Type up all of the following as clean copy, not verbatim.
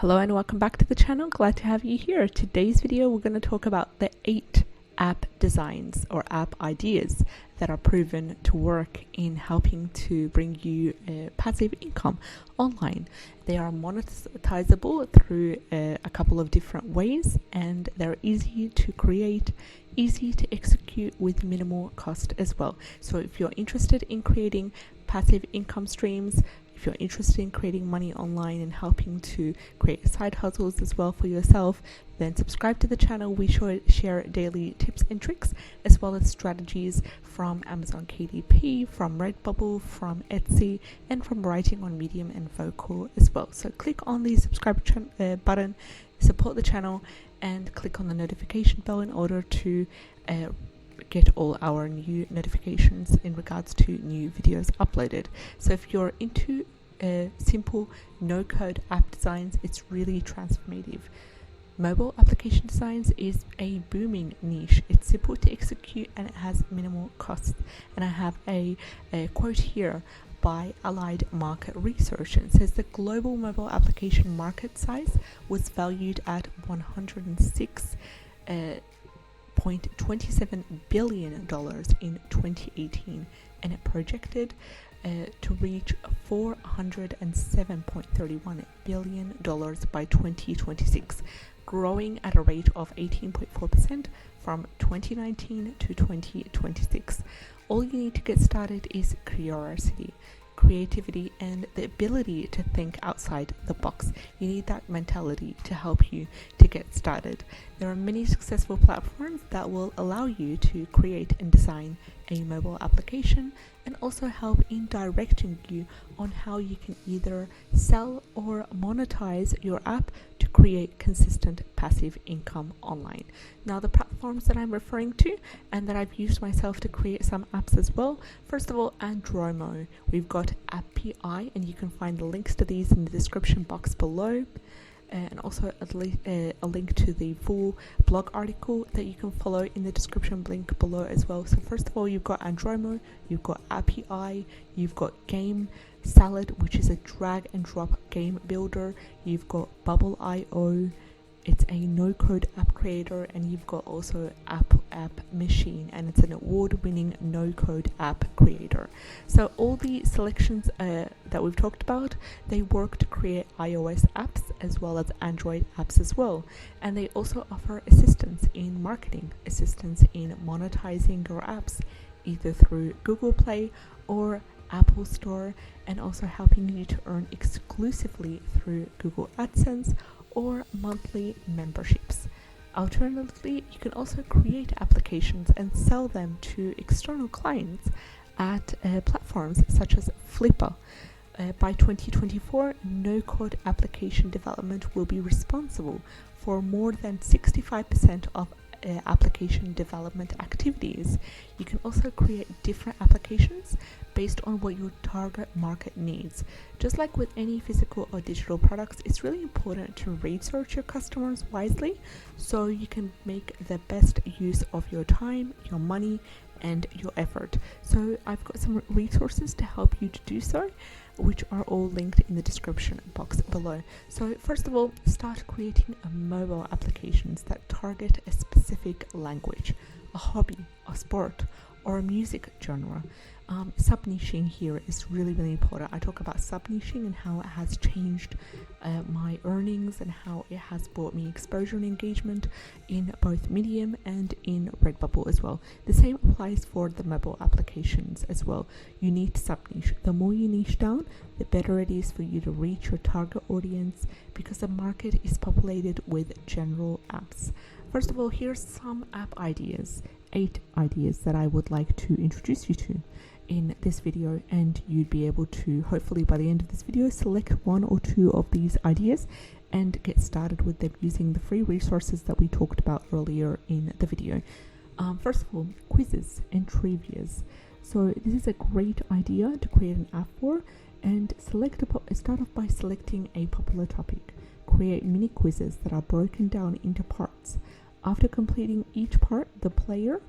Hello and welcome back to the channel. Glad to have you here. Today's video we're going to talk about the 8 app designs or app ideas that are proven to work in helping to bring you passive income online. They are monetizable through a couple of different ways, and they're easy to create, easy to execute with minimal cost as well. So if you're interested in creating passive income streams, if you're interested in creating money online and helping to create side hustles as well for yourself, then subscribe to the channel. We share daily tips and tricks as well as strategies from Amazon KDP, from Redbubble, from Etsy, and from writing on Medium and Vocal as well. So click on the subscribe button, support the channel, and click on the notification bell in order to get all our new notifications in regards to new videos uploaded. So if you're into simple no-code app designs, it's really transformative. Mobile application designs is a booming niche. It's simple to execute and it has minimal costs. And I have a quote here by Allied Market Research. It says the global mobile application market size was valued at $106.27 billion in 2018, and it projected to reach $407.31 billion by 2026, growing at a rate of 18.4% from 2019 to 2026. All you need to get started is curiosity, creativity, and the ability to think outside the box. You need that mentality to help you to get started. There are many successful platforms that will allow you to create and design a mobile application and also help in directing you on how you can either sell or monetize your app to create consistent passive income online. Now, the platforms that I'm referring to and that I've used myself to create some apps as well, first of all, Andromo. We've got API, and you can find the links to these in the description box below. And also a link to the full blog article that you can follow in the description link below as well. So first of all, you've got Andromo, you've got API, you've got Game Salad, which is a drag and drop game builder, you've got Bubble.io, it's a no-code app creator, and you've got also App Machine, and it's an award-winning no-code app creator. So all the selections that we've talked about, they work to create iOS apps as well as Android apps as well. And they also offer assistance in marketing, assistance in monetizing your apps, either through Google Play or Apple Store, and also helping you to earn exclusively through Google AdSense or monthly memberships. Alternatively, you can also create applications and sell them to external clients at platforms such as Flippa. By 2024, no-code application development will be responsible for more than 65% of application development activities. You can also create different applications based on what your target market needs. Just like with any physical or digital products, it's really important to research your customers wisely so you can make the best use of your time, your money, and your effort. So I've got some resources to help you to do so, which are all linked in the description box below. So first of all, start creating mobile applications that target a specific language, a hobby, a sport, or a music genre. Sub-niching here is really important. I talk about sub-niching and how it has changed my earnings and how it has brought me exposure and engagement in both Medium and in Redbubble as well. The same applies for the mobile applications as well. You need sub-niche. The more you niche down, the better it is for you to reach your target audience, because the market is populated with general apps. First of all, here's some app ideas, 8 ideas that I would like to introduce you to in this video, and you'd be able to, hopefully by the end of this video, select 1 or 2 of these ideas and get started with them using the free resources that we talked about earlier in the video. First of all, quizzes and trivias. So this is a great idea to create an app for, and start off by selecting a popular topic. Create mini quizzes that are broken down into parts. After completing each part, the player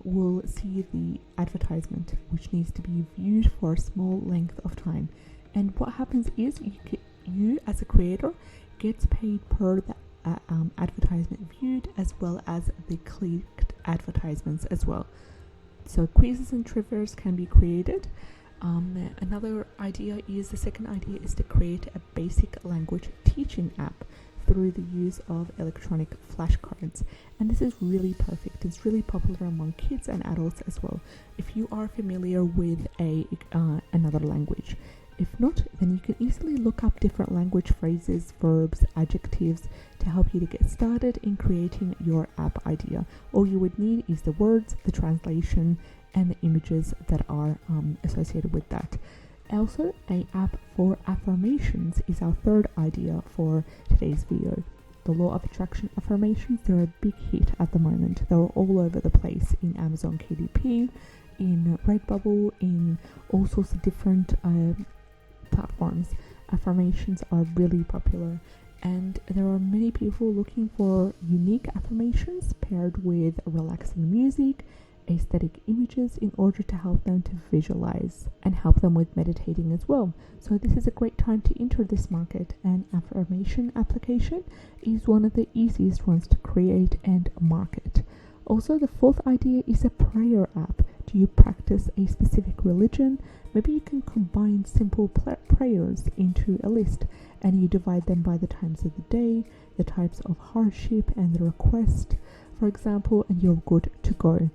will see the advertisement, which needs to be viewed for a small length of time. And what happens is you as a creator gets paid per the advertisement viewed as well as the clicked advertisements as well. So quizzes and trivias can be created. Another idea is, the second idea is to create a basic language teaching app through the use of electronic flashcards. And this is really perfect. It's really popular among kids and adults as well, if you are familiar with another language. If not, then you can easily look up different language phrases, verbs, adjectives to help you to get started in creating your app idea. All you would need is the words, the translation, and the images that are associated with that. Also, an app for affirmations is our third idea for today's video. The law of attraction affirmations, they're a big hit at the moment. They're all over the place in Amazon KDP, in Redbubble, in all sorts of different platforms. Affirmations are really popular, and there are many people looking for unique affirmations paired with relaxing music, aesthetic images, in order to help them to visualize and help them with meditating as well. So this is a great time to enter this market, and affirmation application is one of the easiest ones to create and market. Also, the fourth idea is a prayer app. Do you practice a specific religion? Maybe you can combine simple prayers into a list, and you divide them by the times of the day, the types of hardship, and the request, for example, and you're good to go.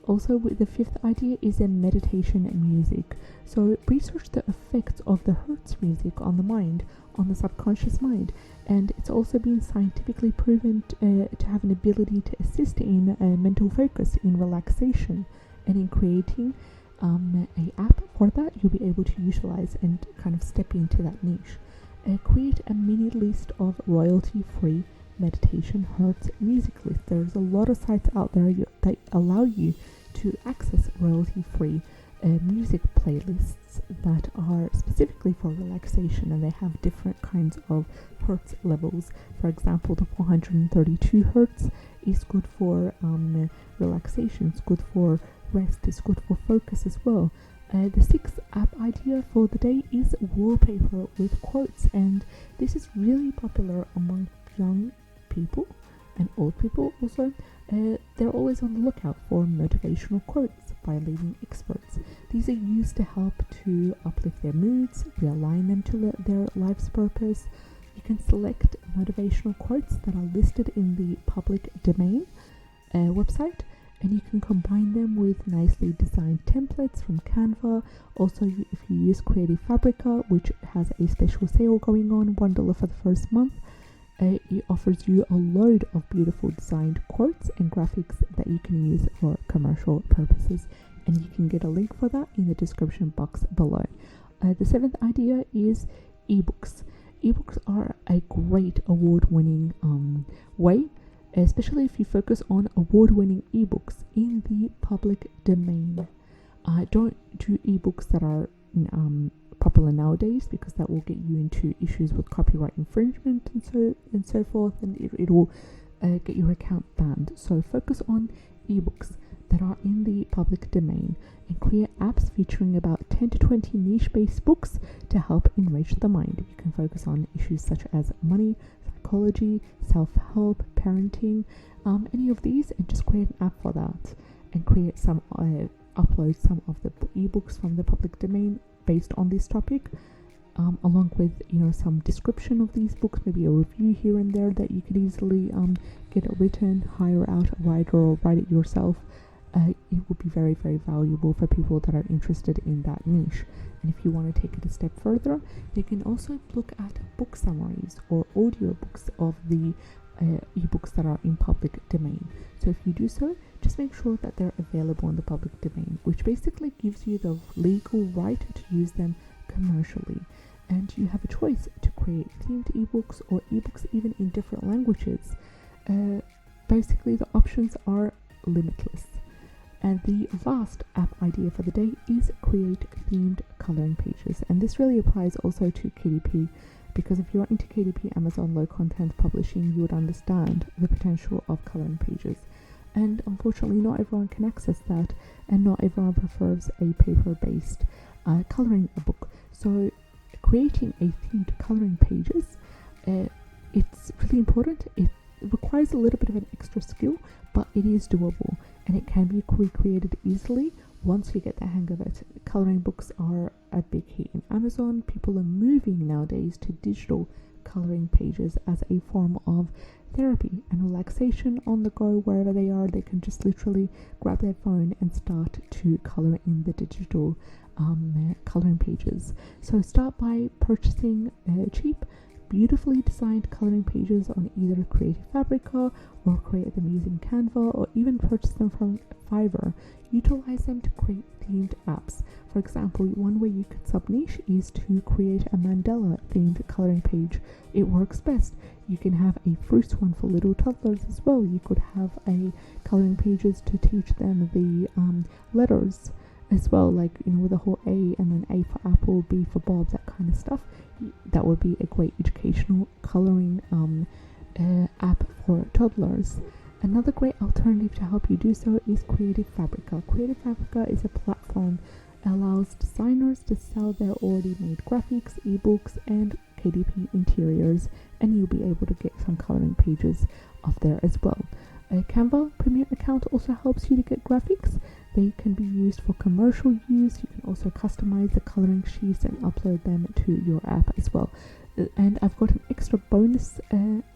Also, with the fifth idea is a meditation music. So research the effects of the Hertz music on the mind, on the subconscious mind, and it's also been scientifically proven to have an ability to assist in mental focus, in relaxation, and in creating a app for that. You'll be able to utilize and kind of step into that niche. Create a mini list of royalty-free meditation Hertz music list. There's a lot of sites out there that allow you to access royalty-free music playlists that are specifically for relaxation, and they have different kinds of Hertz levels. For example, the 432 Hertz is good for relaxation, it's good for rest, it's good for focus as well. The sixth app idea for the day is wallpaper with quotes, and this is really popular among young people and old people also. They're always on the lookout for motivational quotes by leading experts. These are used to help to uplift their moods, realign them to their life's purpose. You can select motivational quotes that are listed in the public domain website, and you can combine them with nicely designed templates from CANVA. Also, if you use Creative Fabrica, which has a special sale going on, $1 for the first month, it offers you a load of beautiful designed quotes and graphics that you can use for commercial purposes, and you can get a link for that in the description box below. The seventh idea is ebooks. Ebooks are a great award-winning way, especially if you focus on award-winning ebooks in the public domain. Don't do ebooks that are popular nowadays, because that will get you into issues with copyright infringement and so forth, and it will get your account banned. So focus on ebooks that are in the public domain, and create apps featuring about 10 to 20 niche-based books to help enrich the mind. You can focus on issues such as money, psychology, self-help, parenting, any of these, and just create an app for that, and create some upload some of the ebooks from the public domain based on this topic, along with some description of these books, maybe a review here and there that you could easily get it written, hire out a writer, or write it yourself. It would be very, very valuable for people that are interested in that niche. And if you want to take it a step further, you can also look at book summaries or audiobooks of the ebooks that are in public domain. So if you do so, just make sure that they're available in the public domain, which basically gives you the legal right to use them commercially. And you have a choice to create themed ebooks or ebooks even in different languages. Basically, the options are limitless. And the last app idea for the day is create themed coloring pages. And this really applies also to KDP, because if you're into KDP, Amazon low content publishing, you would understand the potential of coloring pages. And unfortunately, not everyone can access that, and not everyone prefers a paper-based coloring book. So creating a themed coloring pages it's really important. It requires a little bit of an extra skill, but it is doable and it can be recreated easily once you get the hang of it. Coloring books are a big hit in Amazon. People are moving nowadays to digital coloring pages as a form of therapy and relaxation on the go. Wherever they are, they can just literally grab their phone and start to color in the digital coloring pages. So start by purchasing cheap, beautifully designed coloring pages on either Creative Fabrica or create them using Canva, or even purchase them from Fiverr. Utilize them to create themed apps. For example, one way you could sub-niche is to create a mandala themed coloring page. It works best. You can have a fruits one for little toddlers as well. You could have a coloring pages to teach them the letters as well, like, you know, with a whole A and then A for apple, B for Bob, that kind of stuff. That would be a great educational coloring app for toddlers. Another great alternative to help you do so is Creative Fabrica. Creative Fabrica is a platform that allows designers to sell their already made graphics, ebooks, and KDP interiors, and you'll be able to get some coloring pages off there as well. A Canva Premium account also helps you to get graphics. They can be used for commercial use. You can also customize the coloring sheets and upload them to your app as well. And I've got an extra bonus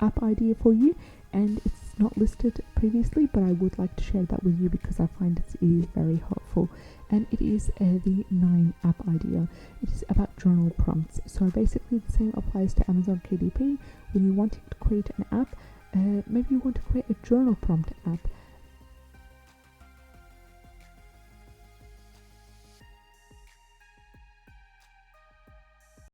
app idea for you, and it's not listed previously, but I would like to share that with you because I find it is very helpful. And it is the 9 app idea. It is about journal prompts. So basically the same applies to Amazon KDP. When you want to create an app, maybe you want to create a journal prompt app.